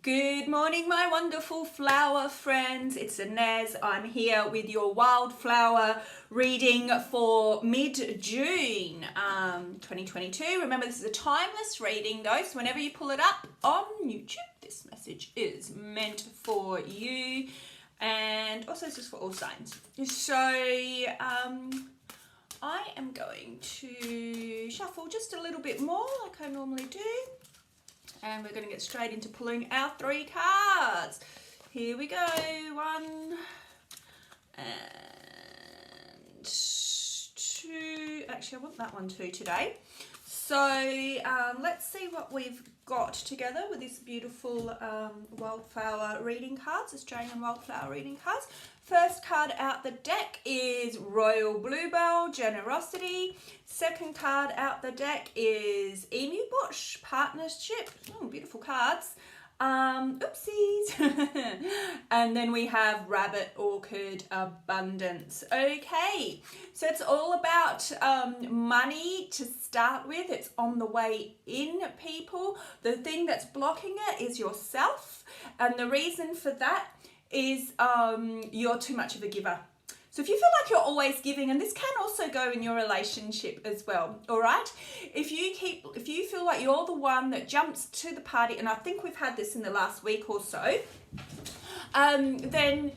Good morning, my wonderful flower friends. It's Inez. I'm here with your wildflower reading for mid-June 2022. Remember, this is a timeless reading though, so whenever you pull it up on YouTube, this message is meant for you, and also it's just for all signs. So I am going to shuffle just a little bit more like I normally do. And we're going to get straight into pulling our 3 cards. Here we go. 1 and 2. Actually, I want that one too today. So let's see what we've got together with this beautiful wildflower reading cards, Australian wildflower reading cards. First card out the deck is Royal Bluebell, Generosity. Second card out the deck is Emu Bush, Partnership. Oh, beautiful cards. Oopsies. And then we have Rabbit Orchid, Abundance. Okay, so it's all about money to start with. It's on the way in, people. The thing that's blocking it is yourself, and the reason for that is you're too much of a giver. So if you feel like you're always giving, and this can also go in your relationship as well, all right? If you feel like you're the one that jumps to the party, and I think we've had this in the last week or so, then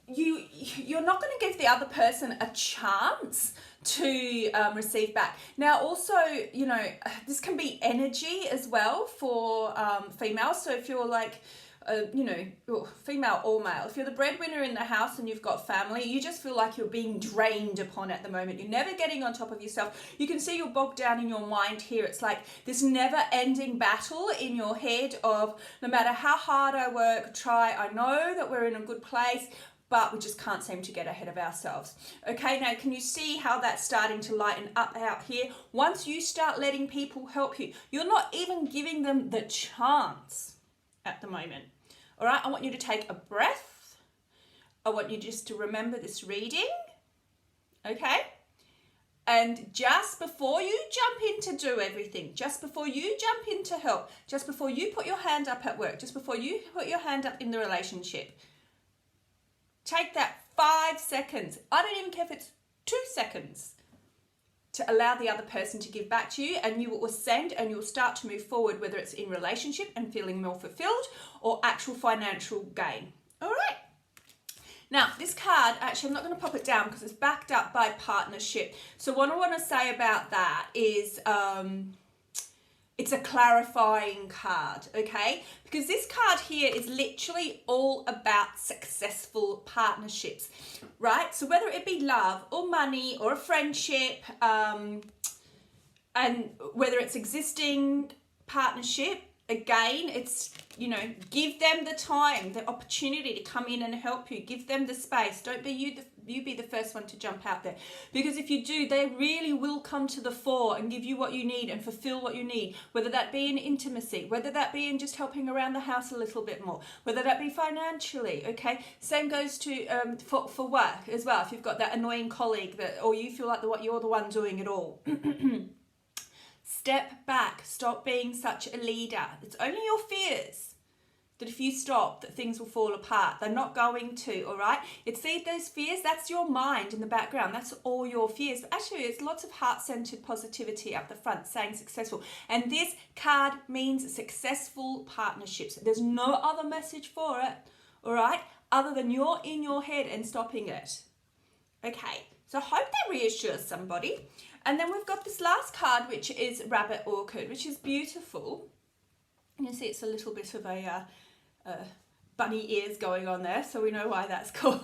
you're not going to give the other person a chance to receive back. Now also, you know, this can be energy as well for females. So if you're like, you know, female or male, if you're the breadwinner in the house and you've got family, you just feel like you're being drained upon at the moment. You're never getting on top of yourself. You can see you're bogged down in your mind here. It's like this never-ending battle in your head of, no matter how hard I work, try, I know that we're in a good place, but we just can't seem to get ahead of ourselves. Okay, now can you see how that's starting to lighten up out here? Once you start letting people help you, you're not even giving them the chance at the moment. All right, I want you to take a breath. I want you just to remember this reading, okay? And just before you jump in to do everything, just before you jump in to help, just before you put your hand up at work, just before you put your hand up in the relationship, take that 5 seconds. I don't even care if it's 2 seconds to allow the other person to give back to you, and you will ascend and you'll start to move forward, whether it's in relationship and feeling more fulfilled or actual financial gain. All right. Now, this card, actually, I'm not going to pop it down because it's backed up by partnership. So what I want to say about that is it's a clarifying card, okay? Because this card here is literally all about successful partnerships, right? So whether it be love or money or a friendship, and whether it's existing partnership, again, it's, you know, give them the time, the opportunity to come in and help you. Give them the space. Don't be you be the first one to jump out there. Because if you do, they really will come to the fore and give you what you need and fulfill what you need, whether that be in intimacy, whether that be in just helping around the house a little bit more, whether that be financially, okay? Same goes to for work as well. If you've got that annoying colleague that, or you feel like you're the one doing it all. Step back. Stop being such a leader. It's only your fears that if you stop, that things will fall apart. They're not going to, all right? It's those fears, that's your mind in the background. That's all your fears. But actually, it's lots of heart-centered positivity up the front saying successful. And this card means successful partnerships. There's no other message for it, all right? Other than you're in your head and stopping it. Okay, so I hope that reassures somebody. And then we've got this last card, which is Rabbit Orchid, which is beautiful. You can see it's a little bit of a bunny ears going on there, so we know why that's called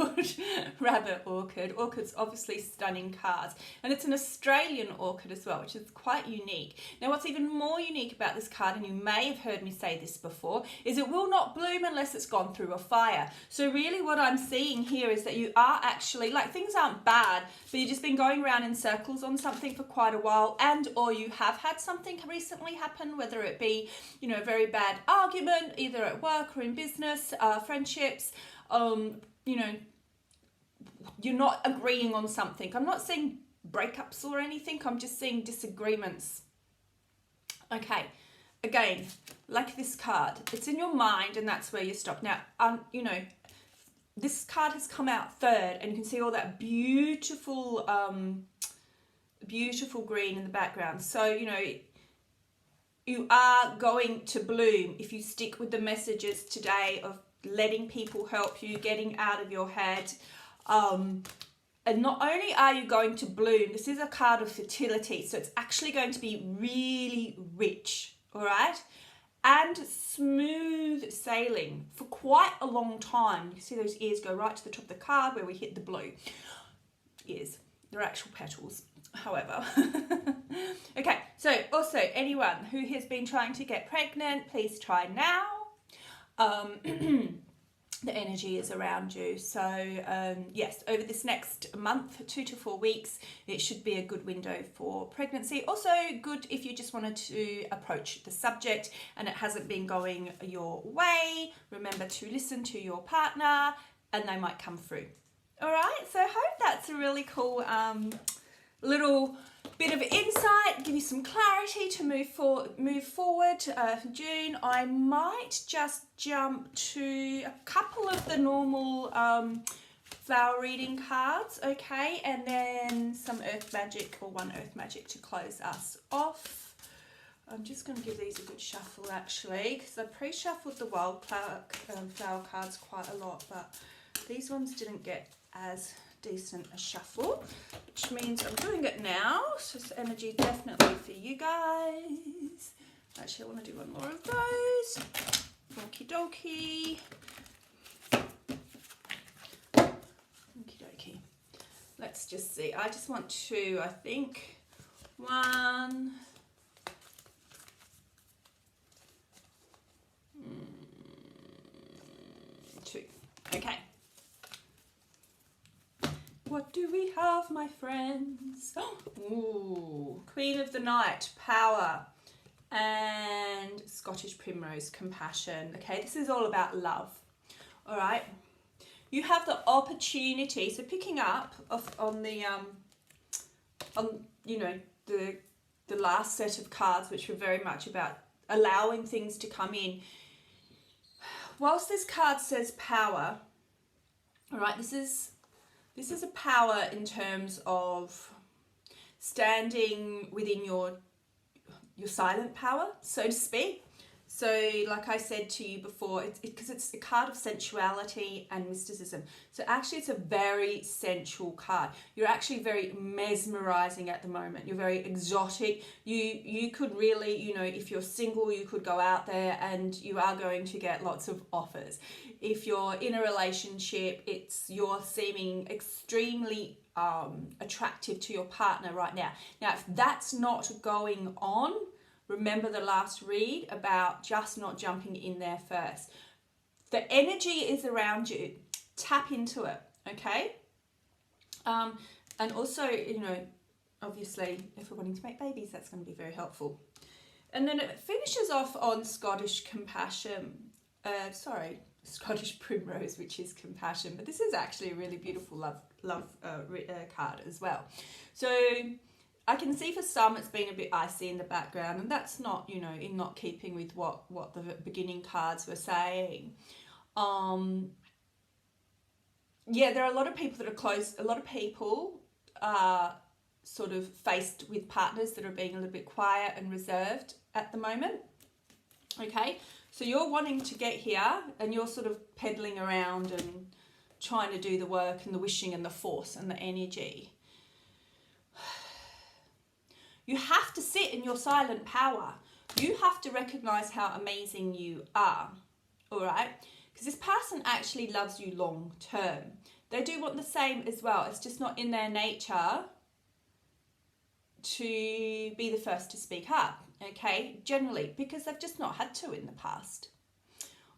Rabbit Orchid. Orchid's obviously stunning cards, and it's an Australian orchid as well, which is quite unique. Now what's even more unique about this card, and you may have heard me say this before, is it will not bloom unless it's gone through a fire. So really what I'm seeing here is that you are actually, like, things aren't bad, but you've just been going around in circles on something for quite a while, and or you have had something recently happen, whether it be, you know, a very bad argument either at work or in business, friendships, you know, you're not agreeing on something. I'm not saying breakups or anything, I'm just seeing disagreements. Okay, again, like this card, it's in your mind and that's where you stop. Now, you know, this card has come out third and you can see all that beautiful, beautiful green in the background. So, you know, you are going to bloom if you stick with the messages today of letting people help you, getting out of your head. And not only are you going to bloom, this is a card of fertility, so it's actually going to be really rich, all right? And smooth sailing for quite a long time. You see those ears go right to the top of the card where we hit the blue. Ears, they're actual petals, however. Okay, so also anyone who has been trying to get pregnant, please try now. The energy is around you. So yes, over this next month, 2 to 4 weeks, it should be a good window for pregnancy. Also good if you just wanted to approach the subject and it hasn't been going your way. Remember to listen to your partner and they might come through. All right, so I hope that's a really cool little bit of insight, give you some clarity to move forward for June. I might just jump to a couple of the normal flower reading cards, okay, and then some earth magic or one earth magic to close us off. I'm just going to give these a good shuffle actually, because I pre-shuffled the Wildflower flower cards quite a lot, but these ones didn't get as decent a shuffle, which means I'm doing it now. So this energy definitely for you guys. Actually, I want to do one more of those. Okie dokie. Okie dokie. Let's just see. I just want to, I think, 1, 2. Okay. What do we have, my friends? Ooh, Queen of the Night, Power, and Scottish Primrose, Compassion. Okay, this is all about love. All right, you have the opportunity. So picking up on the you know, the last set of cards, which were very much about allowing things to come in. Whilst this card says power, all right, this is a power in terms of standing within your silent power, so to speak. So like I said to you before, because it's a card of sensuality and mysticism. So actually it's a very sensual card. You're actually very mesmerizing at the moment. You're very exotic. You could really, you know, if you're single, you could go out there and you are going to get lots of offers. If you're in a relationship, you're seeming extremely attractive to your partner right now. Now, if that's not going on, remember the last read about just not jumping in there first. The energy is around you. Tap into it, okay? And also, you know, obviously, if we're wanting to make babies, that's going to be very helpful. And then it finishes off on Scottish Compassion. Scottish Primrose, which is Compassion. But this is actually a really beautiful love card as well. So I can see for some it's been a bit icy in the background, and that's not, you know, in not keeping with what the beginning cards were saying. Yeah, there are a lot of people that are close. A lot of people are sort of faced with partners that are being a little bit quiet and reserved at the moment. Okay, so you're wanting to get here and you're sort of peddling around and trying to do the work and the wishing and the force and the energy. You have to sit in your silent power. You have to recognize how amazing you are, all right? Because this person actually loves you long term. They do want the same as well. It's just not in their nature to be the first to speak up, okay? Generally, because they've just not had to in the past,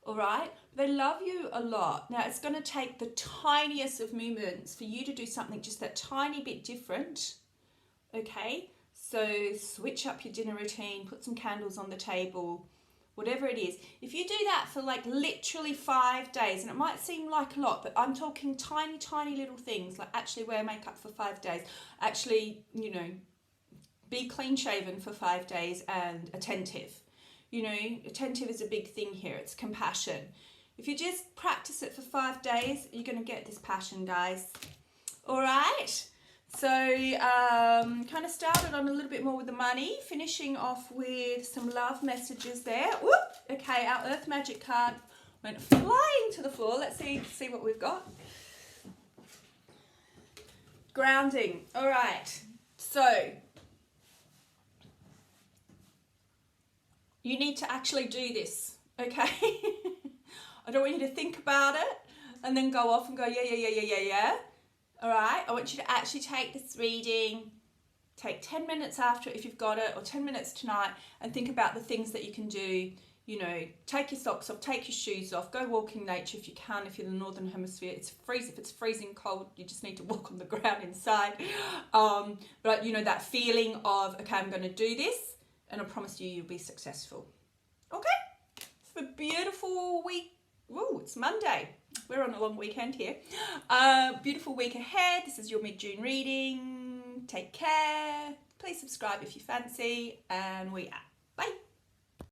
all right? They love you a lot. Now, it's going to take the tiniest of movements for you to do something just that tiny bit different, okay? So switch up your dinner routine, put some candles on the table, whatever it is. If you do that for like literally 5 days, and it might seem like a lot, but I'm talking tiny, tiny little things, like actually wear makeup for 5 days, actually, you know, be clean shaven for 5 days and attentive. You know, attentive is a big thing here. It's compassion. If you just practice it for 5 days, you're going to get this passion, guys. All right. So kind of started on a little bit more with the money, finishing off with some love messages there. Whoop. Okay, our Earth Magic card went flying to the floor. Let's see what we've got. Grounding. All right. So you need to actually do this, okay? I don't want you to think about it and then go off and go, yeah. All right, I want you to actually take this reading, take 10 minutes after if you've got it, or 10 minutes tonight, and think about the things that you can do. You know, take your socks off, take your shoes off, go walk in nature if you can. If you're in the Northern Hemisphere, if it's freezing cold, you just need to walk on the ground inside. But you know, that feeling of, okay, I'm going to do this, and I promise you'll be successful. Okay? It's a beautiful week. Ooh, it's Monday. We're on a long weekend here. Beautiful week ahead. This is your mid-June reading. Take care. Please subscribe if you fancy, and we out.